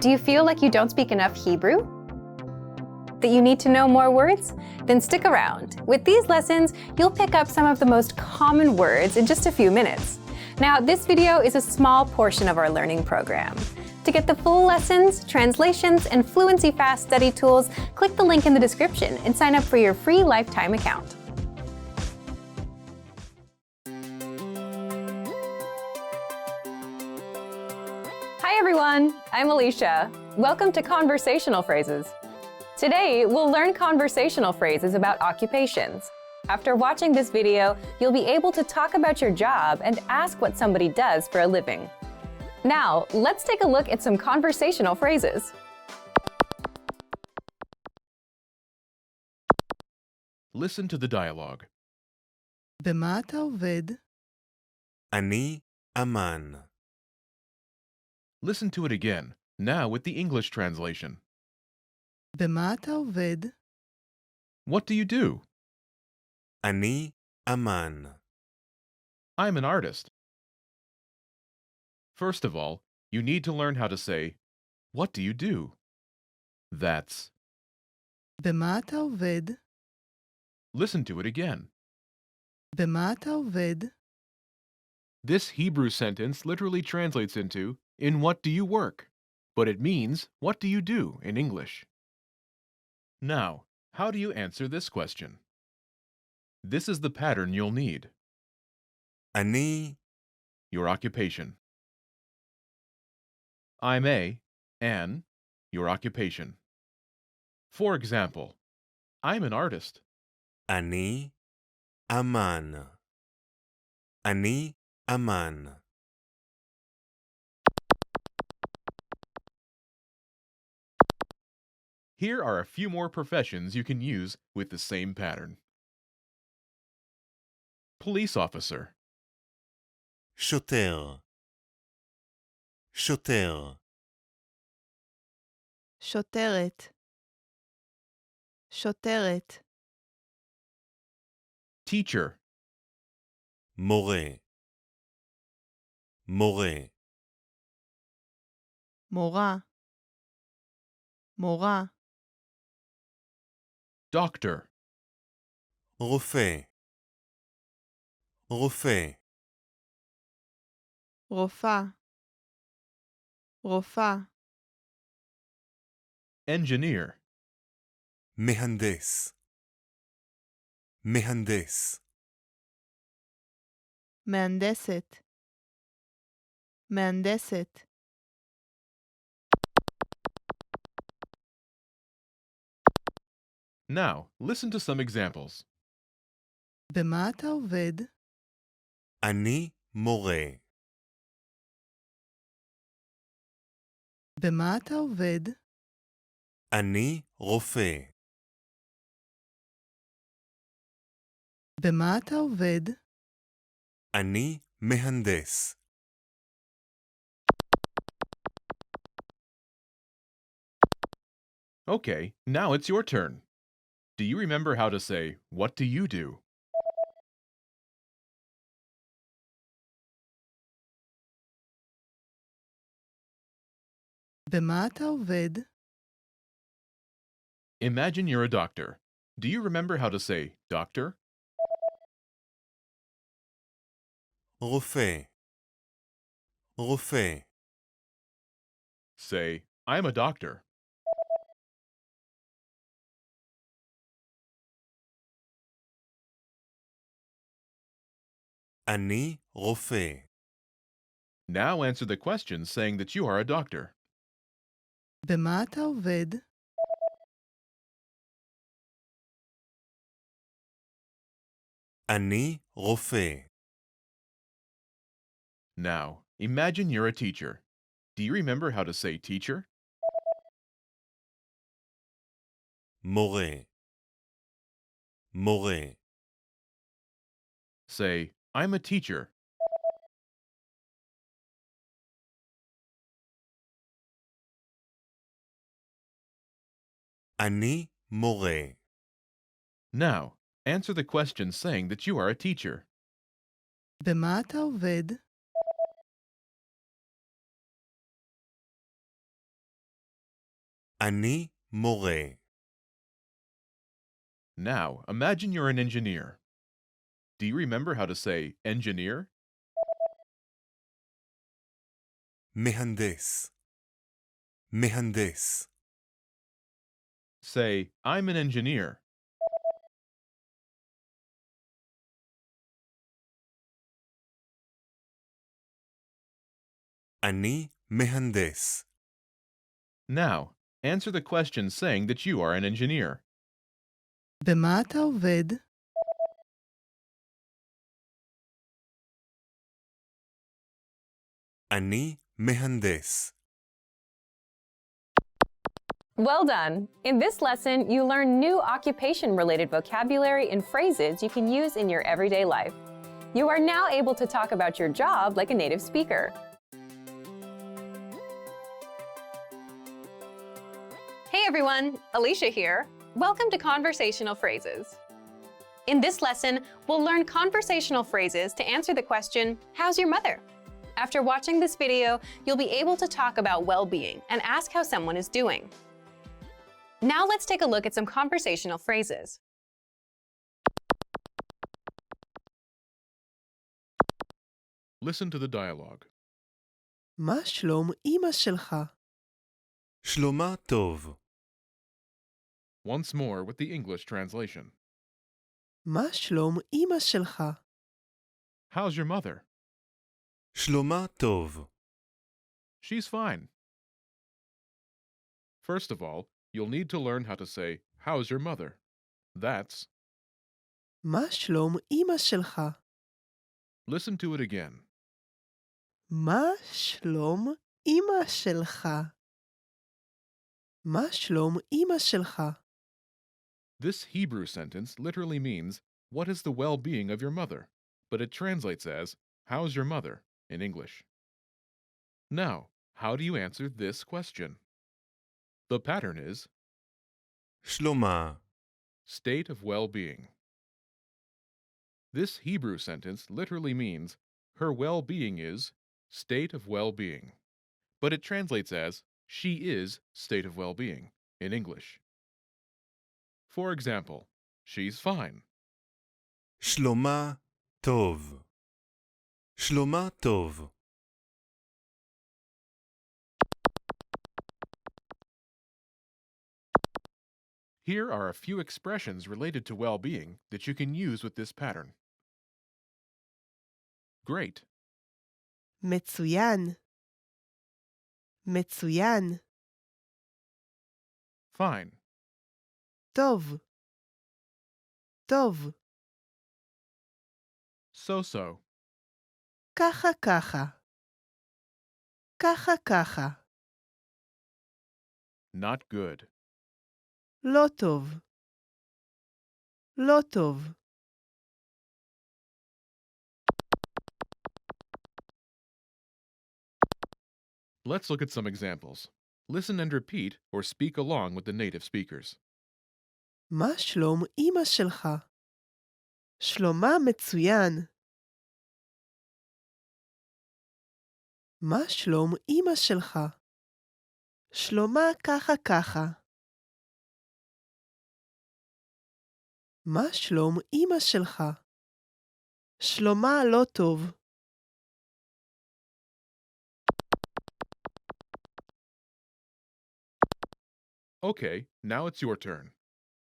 Do you feel like you don't speak enough Hebrew? That you need to know more words? Then stick around. With these lessons, you'll pick up some of the most common words in just a few minutes. Now, this video is a small portion of our learning program. To get the full lessons, translations, and Fluency Fast study tools, click the link in the description and sign up for your free lifetime account. Hi everyone, I'm Alicia. Welcome to Conversational Phrases. Today, we'll learn conversational phrases about occupations. After watching this video, you'll be able to talk about your job and ask what somebody does for a living. Now, let's take a look at some conversational phrases. Listen to the dialogue. במה אתה עובד? אני אמן. Listen to it again, now with the English translation. במה אתה עובד? What do you do? אני אמן. I'm an artist. First of all, you need to learn how to say, what do you do? That's. במה אתה עובד? Listen to it again. במה אתה עובד? This Hebrew sentence literally translates into, in what do you work? But it means, what do you do in English? Now, how do you answer this question? This is the pattern you'll need. אני Your occupation. I'm an, your occupation. For example, I'm an artist. אני אמן. אני אמן. Here are a few more professions you can use with the same pattern. Police officer, שוטר. שוטר. שוטרת. שוטרת. teacher, מורה. מורה. מורה. מורה. doctor, רופא. רופא. רופאה. רופאה. engineer, מהנדס. מהנדס. מהנדסת. מהנדסת. Now, listen to some examples. במה אתה עובד? אני מורה. במה אתה עובד? אני רופא. במה אתה עובד? אני מהנדס. Okay, now it's your turn. Do you remember how to say, what do you do? במה אתה עובד? Imagine you're a doctor. Do you remember how to say, doctor? רופא. רופא. Say, I'm a doctor. אני רופא. Now answer the question saying that you are a doctor. במה אתה עובד? אני רופא. Now, imagine you're a teacher. Do you remember how to say teacher? מורה. מורה. Say, I'm a teacher. אני מורה. Now, answer the question saying that you are a teacher. במה אתה עובד? אני מורה. Now, imagine you're an engineer. Do you remember how to say engineer? מהנדס. מהנדס. Say, I'm an engineer. אני מהנדס. Now, answer the question saying that you are an engineer. במה אתה עובד? אני מהנדס. Well done! In this lesson, you learn new occupation-related vocabulary and phrases you can use in your everyday life. You are now able to talk about your job like a native speaker. Hey everyone, Alicia here. Welcome to Conversational Phrases. In this lesson, we'll learn conversational phrases to answer the question, how's your mother? After watching this video, you'll be able to talk about well-being and ask how someone is doing. Now let's take a look at some conversational phrases. Listen to the dialogue. מה שלום אמא שלך? שלומה טוב. Once more with the English translation. מה שלום אמא שלך? How's your mother? שלומה טוב. She's fine. First of all, you'll need to learn how to say, how's your mother? That's, מה שלום אמא שלך? listen to it again. מה שלום אמא שלך? מה שלום אמא שלך? This Hebrew sentence literally means, what is the well-being of your mother? But it translates as, how's your mother? In English. Now, how do you answer this question? The pattern is, שלומה. state of well-being. This Hebrew sentence literally means, her well-being is state of well-being. But it translates as, she is state of well-being in English. For example, she's fine. שלומה טוב. שלומה טוב. Here are a few expressions related to well-being that you can use with this pattern. Great, מצוין. מצוין. fine, טוב. טוב. so-so, ככה ככה. ככה ככה. not good, לא טוב. לא טוב. Let's look at some examples. Listen and repeat or speak along with the native speakers. מה שלום אמא שלך? שלומה מצוין. מה שלום אמא שלך? שלומה ככה ככה. מה שלום אמא שלך? שלומה לא טוב. Okay, now it's your turn.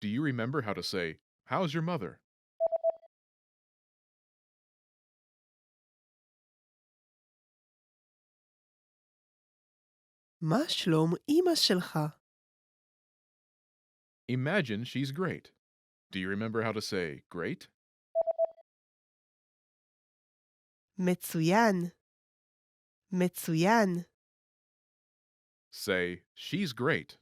Do you remember how to say, how's your mother? מה שלום אמא שלך? Imagine she's great. Do you remember how to say, great? מצוין. מצוין. Say, she's great.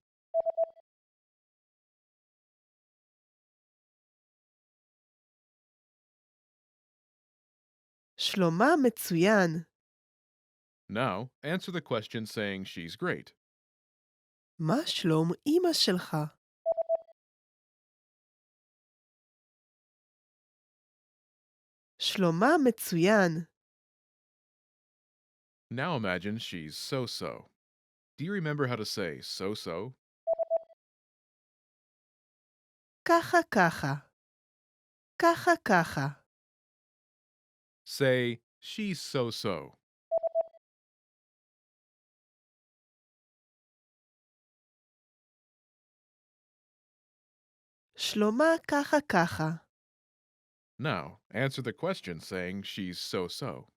שלומה מצוין. Now, answer the question saying she's great. מה שלום אמא שלך? שלומה מצוין. Now imagine she's so-so. Do you remember how to say so-so? ככה ככה. ככה ככה. Say, she's so-so. שלומה ככה ככה. Now, answer the question saying she's so-so.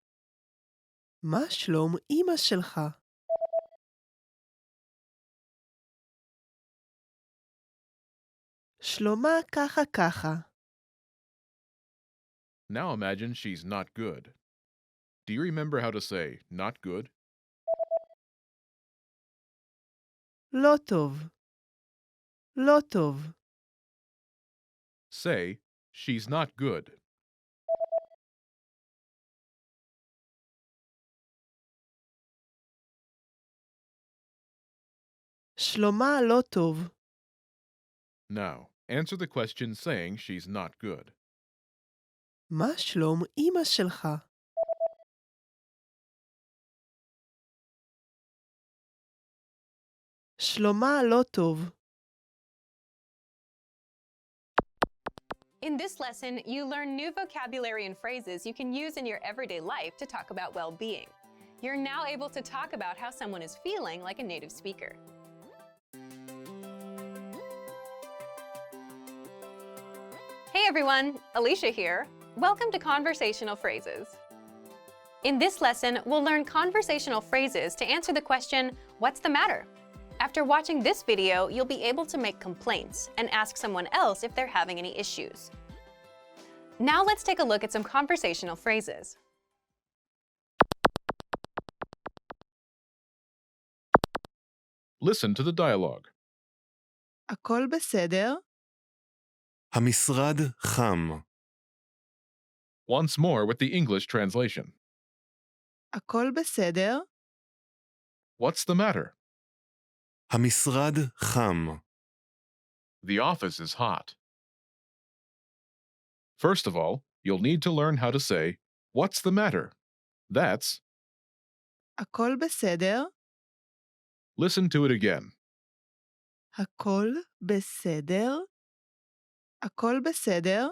מה שלום אמא שלך? שלומה ככה ככה. Now imagine she's not good. Do you remember how to say not good? לא טוב. לא טוב. Say, she's not good. שלומה לא טוב. Now, answer the question saying she's not good. מה שלום אמא שלך? שלומה לא טוב. In this lesson, you learn new vocabulary and phrases you can use in your everyday life to talk about well-being. You're now able to talk about how someone is feeling like a native speaker. Hey everyone, Alicia here. Welcome to Conversational Phrases. In this lesson, we'll learn conversational phrases to answer the question, what's the matter? After watching this video, you'll be able to make complaints and ask someone else if they're having any issues. Now let's take a look at some conversational phrases. Listen to the dialogue. הכל בסדר? המשרד חם. Once more with the English translation. הכל בסדר? What's the matter? המשרד חם. The office is hot. First of all, you'll need to learn how to say, what's the matter? That's, הכל בסדר? listen to it again. הכל בסדר? הכל בסדר?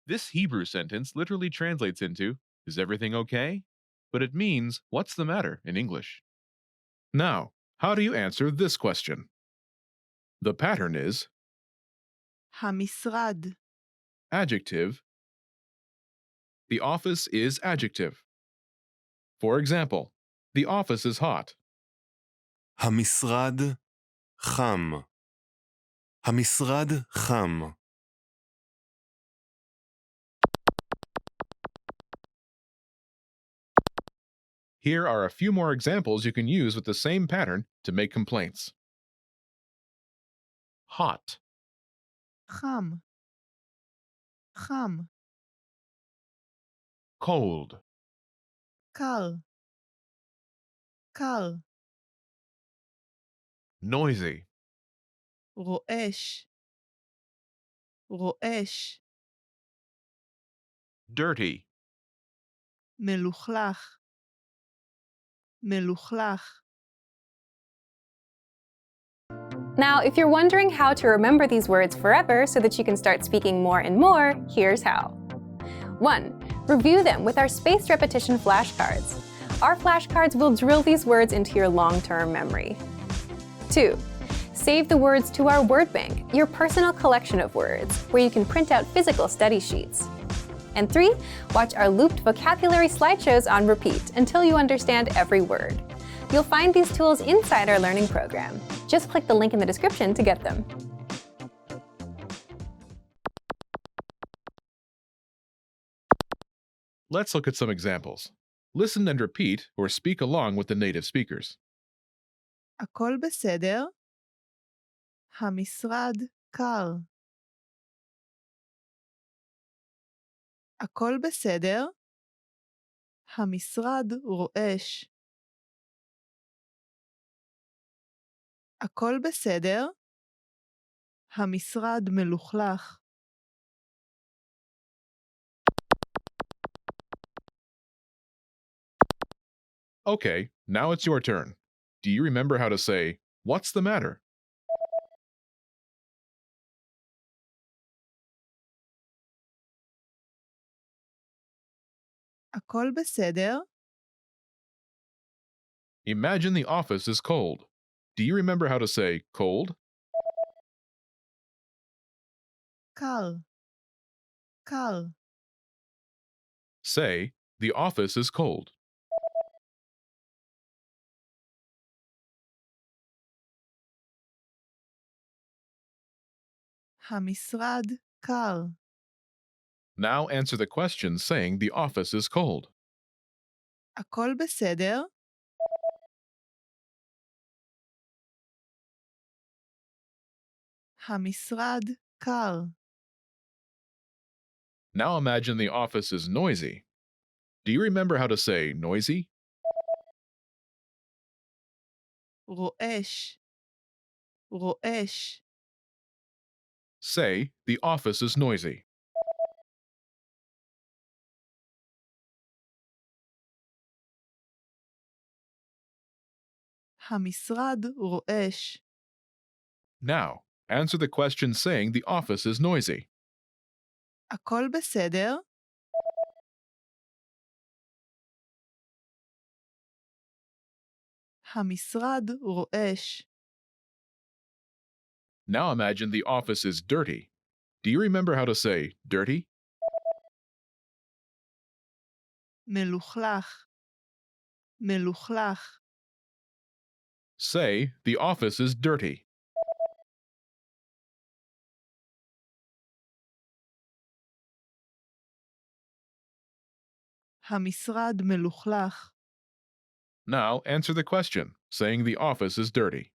This Hebrew sentence literally translates into, is everything okay? But it means, what's the matter in English? Now, how do you answer this question? The pattern is המשרד. adjective. The office is adjective. For example, the office is hot. המשרד חם. המשרד חם. Here are a few more examples you can use with the same pattern to make complaints. Hot, חם. חם. cold, קר. קר. noisy, רועש. רועש. dirty, מלוכלך. מלוכלך. Now, if you're wondering how to remember these words forever so that you can start speaking more and more, here's how. 1. Review them with our spaced repetition flashcards. Our flashcards will drill these words into your long-term memory. 2. Save the words to our word bank, your personal collection of words, where you can print out physical study sheets. And 3. Watch our looped vocabulary slideshows on repeat until you understand every word. You'll find these tools inside our learning program. Just click the link in the description to get them. Let's look at some examples. Listen and repeat or speak along with the native speakers. הכל בסדר? המשרד קר. הכל בסדר? המשרד רועש. הכל בסדר? המשרד מלוכלך. Okay, now it's your turn. Do you remember how to say, what's the matter? הכל בסדר? Imagine the office is cold. Do you remember how to say cold? קר. קר. Say, the office is cold. המשרד קר. Now answer the question saying the office is cold. הכל בסדר? המשרד קר. Now imagine the office is noisy. Do you remember how to say noisy? רועש. רועש. Say, the office is noisy. המשרד רועש. Now, answer the question saying the office is noisy. הכל בסדר? המשרד רועש. Now imagine the office is dirty. Do you remember how to say dirty? מלוכלך. מלוכלך. Say, the office is dirty. המשרד מלוכלך. Now answer the question saying the office is dirty.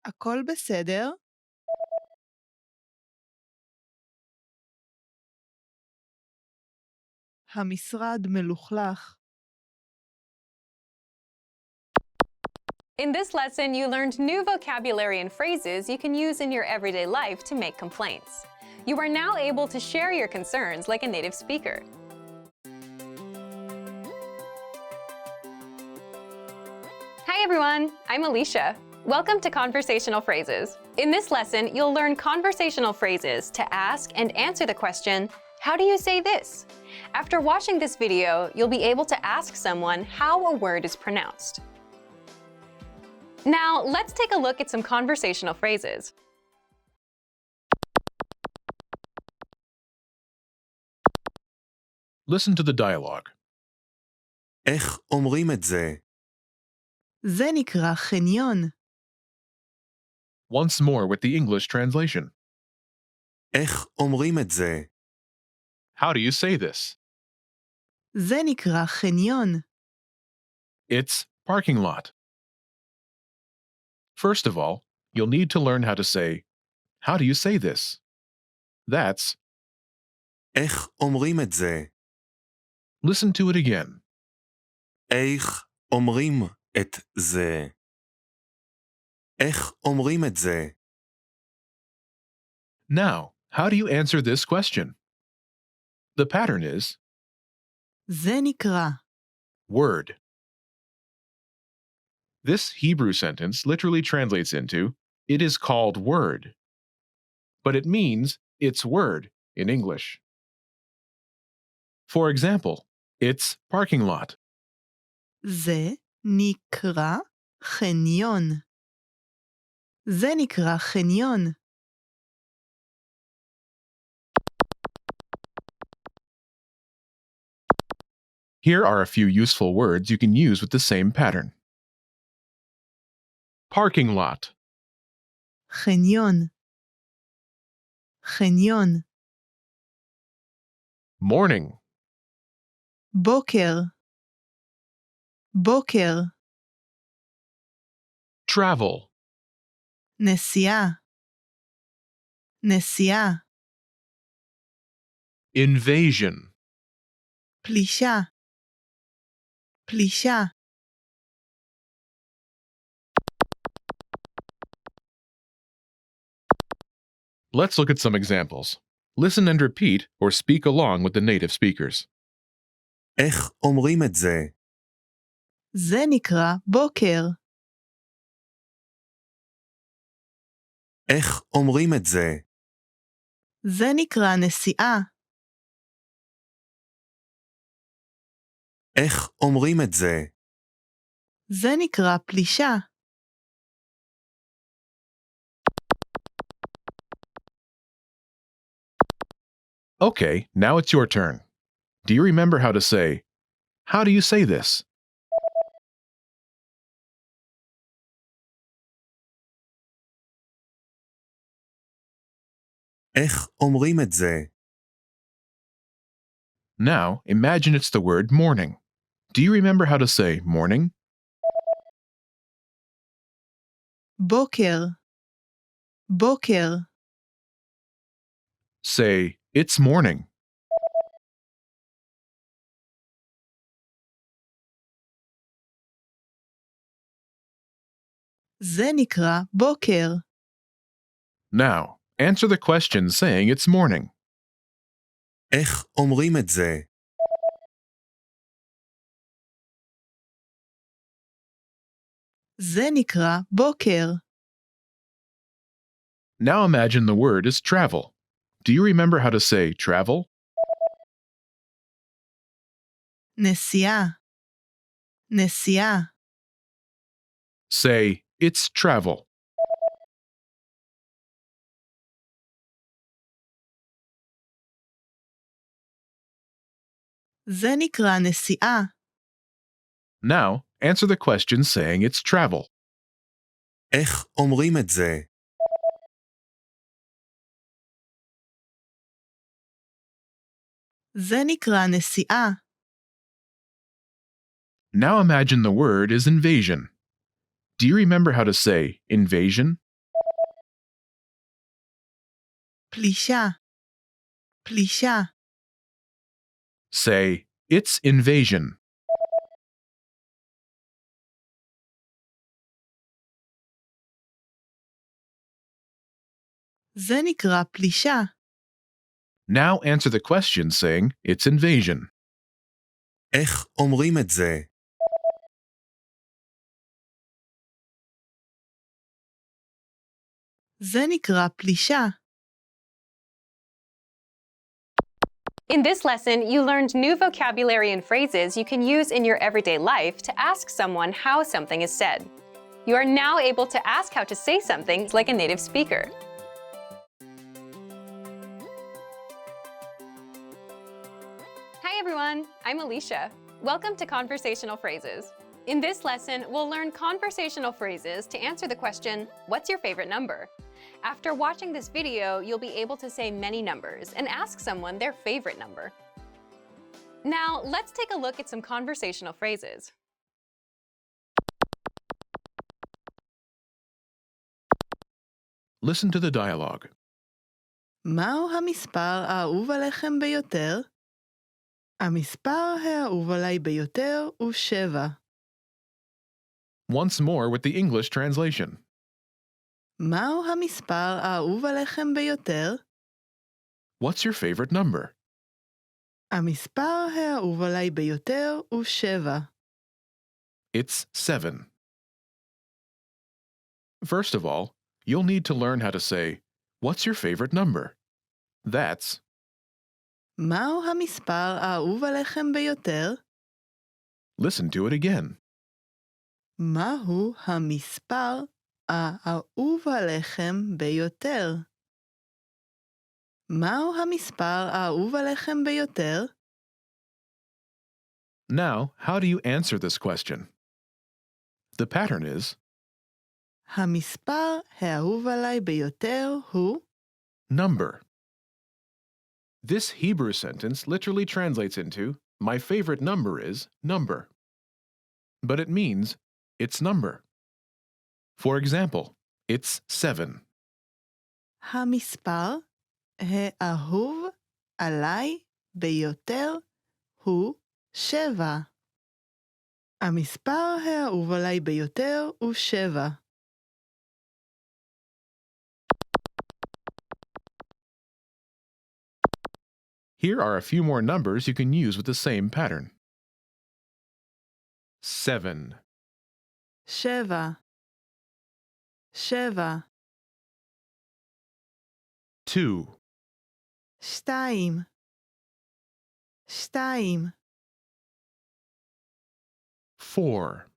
הכל בסדר? המשרד מלוכלך. In this lesson, you learned new vocabulary and phrases you can use in your everyday life to make complaints. You are now able to share your concerns like a native speaker. Hi everyone, I'm Alicia. Welcome to Conversational Phrases. In this lesson, you'll learn conversational phrases to ask and answer the question, how do you say this? After watching this video, you'll be able to ask someone how a word is pronounced. Now, let's take a look at some conversational phrases. Listen to the dialogue. איך אומרים את זה? זה נקרא חניון. Once more with the English translation. איך אומרים את זה? How do you say this? זה נקרא חניון. It's parking lot. First of all, you'll need to learn how to say, how do you say this? That's, איך אומרים את זה? listen to it again. איך אומרים את זה? איך אומרים את זה? Now, how do you answer this question? The pattern is זה נקרא. word. This Hebrew sentence literally translates into, it is called word. But it means it's word in English. For example, it's parking lot. זה נקרא חניון. זה נקרא חניון. Here are a few useful words you can use with the same pattern. Parking lot, חניון. חניון. morning, בוקר. בוקר. travel, נסיעה. נסיעה. invasion, פלישה. פלישה. Let's look at some examples. Listen and repeat or speak along with the native speakers. איך אומרים את זה? זה נקרא בוקר. איך אומרים את זה? זה נקרא נסיעה. איך אומרים את זה? זה נקרא פלישה. Okay, now it's your turn. Do you remember how to say, how do you say this? איך אומרים את זה? Now, imagine it's the word morning. Do you remember how to say morning? בוקר. בוקר. Say, it's morning. זה נקרא בוקר. Now, answer the question saying it's morning. איך אומרים את זה? זה נקרא בוקר. Now imagine the word is travel. Do you remember how to say travel? נסיעה. נסיעה. Say, it's travel. זה נקרא נסיעה. Now, answer the question saying it's travel. איך אומרים את זה? זה נקרא נסיעה. Now imagine the word is invasion. Do you remember how to say invasion? פלישה. פלישה. Say, it's invasion. זה נקרא פלישה. Now answer the question saying it's invasion. איך אומרים את זה? זה נקרא פלישה. In this lesson, you learned new vocabulary and phrases you can use in your everyday life to ask someone how something is said. You are now able to ask how to say something like a native speaker. Hi everyone, I'm Alicia. Welcome to Conversational Phrases. In this lesson, we'll learn conversational phrases to answer the question, what's your favorite number? After watching this video, you'll be able to say many numbers and ask someone their favorite number. Now, let's take a look at some conversational phrases. Listen to the dialogue. מהו המספר האהוב עליכם ביותר? המספר האהוב עליי ביותר הוא 7. Once more with the English translation. מהו המספר האהוב עליכם ביותר? What's your favorite number? המספר האהוב עליי ביותר הוא 7. It's 7. First of all, you'll need to learn how to say, what's your favorite number? That's מהו המספר האהוב עליכם ביותר? listen to it again. מהו המספר האהוב עליכם ביותר? מהו המספר האהוב עליכם ביותר? Now, how do you answer this question? The pattern is המספר האהוב עליי ביותר הוא number. This Hebrew sentence literally translates into, my favorite number is number. But it means, it's number. For example, it's 7. המספר האהוב עליי ביותר הוא 7. המספר האהוב עליי ביותר הוא 7. Here are a few more numbers you can use with the same pattern. 7, 7. 7. 2, 2. 2. 4,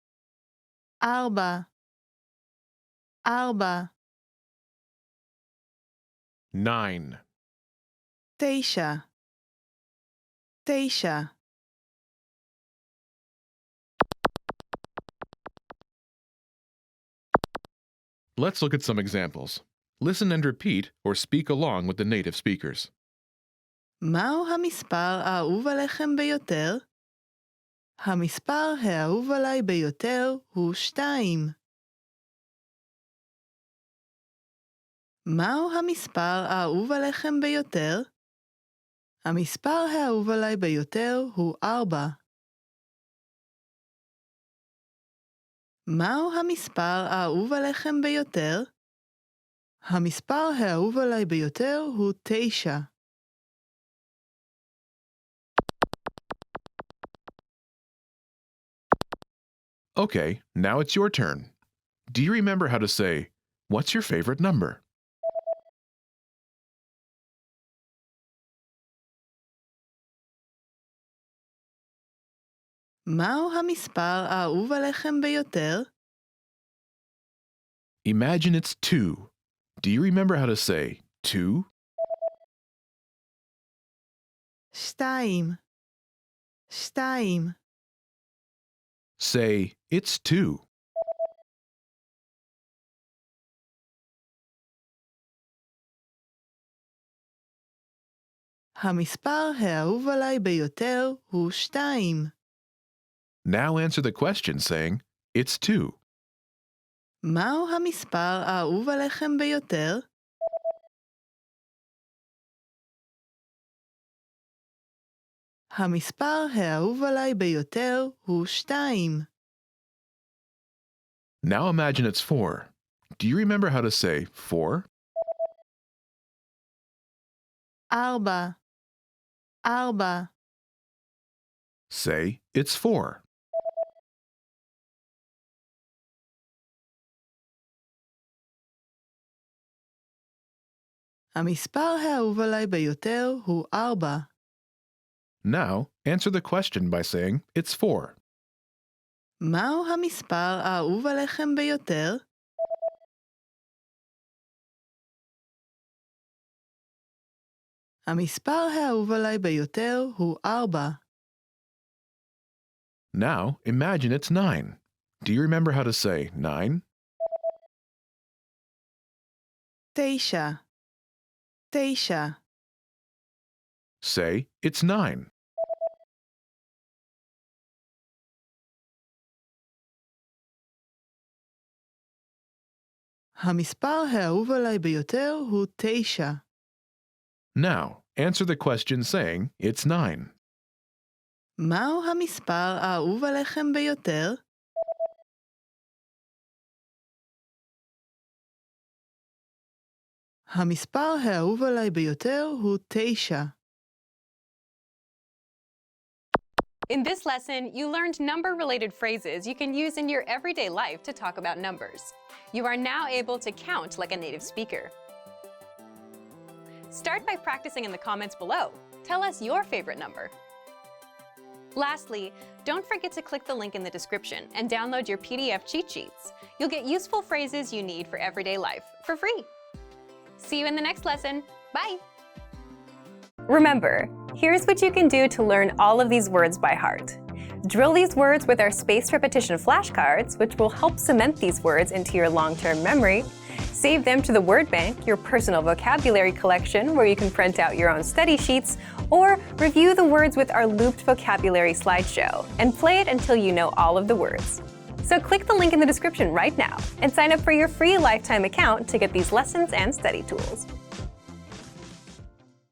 4, 4, 9, 9, 9. Let's look at some examples. Listen and repeat or speak along with the native speakers. מהו המספר האהוב עליכם ביותר? המספר האהוב עליי ביותר הוא 2. מהו המספר האהוב עליכם ביותר? המספר האהוב עליי ביותר הוא 4. מהו המספר האהוב עליכם ביותר? המספר האהוב עליי ביותר הוא 9. Okay, now it's your turn. Do you remember how to say, "What's your favorite number?" מהו המספר האהוב עליכם ביותר? Imagine it's 2. Do you remember how to say 2? 2, 2. Say, "It's 2." המספר האהוב עליי ביותר הוא 2. Now answer the question saying, "It's 2." מהו המספר האהוב עליכם ביותר? המספר האהוב עליי ביותר הוא 2. Now imagine it's 4. Do you remember how to say 4? 4, 4. Say, "It's 4." המספר האהוב עליי ביותר הוא 4. Now answer the question by saying, "It's 4." מהו המספר האהוב עליכם ביותר? המספר האהוב עליי ביותר הוא 4. Now imagine it's 9. Do you remember how to say 9? 9, 9. Say, "It's 9." המספר האהוב עליי ביותר הוא 9. Now answer the question saying, "It's 9." מהו המספר האהוב עליכם ביותר? המספר האהוב עליי ביותר הוא 9. In this lesson, you learned number-related phrases you can use in your everyday life to talk about numbers. You are now able to count like a native speaker. Start by practicing in the comments below. Tell us your favorite number. Lastly, don't forget to click the link in the description and download your PDF cheat sheets. You'll get useful phrases you need for everyday life for free. See you in the next lesson. Bye! Remember, here's what you can do to learn all of these words by heart. Drill these words with our spaced repetition flashcards, which will help cement these words into your long-term memory. Save them to the word bank, your personal vocabulary collection, where you can print out your own study sheets, or review the words with our looped vocabulary slideshow, and play it until you know all of the words. So click the link in the description right now and sign up for your free lifetime account to get these lessons and study tools.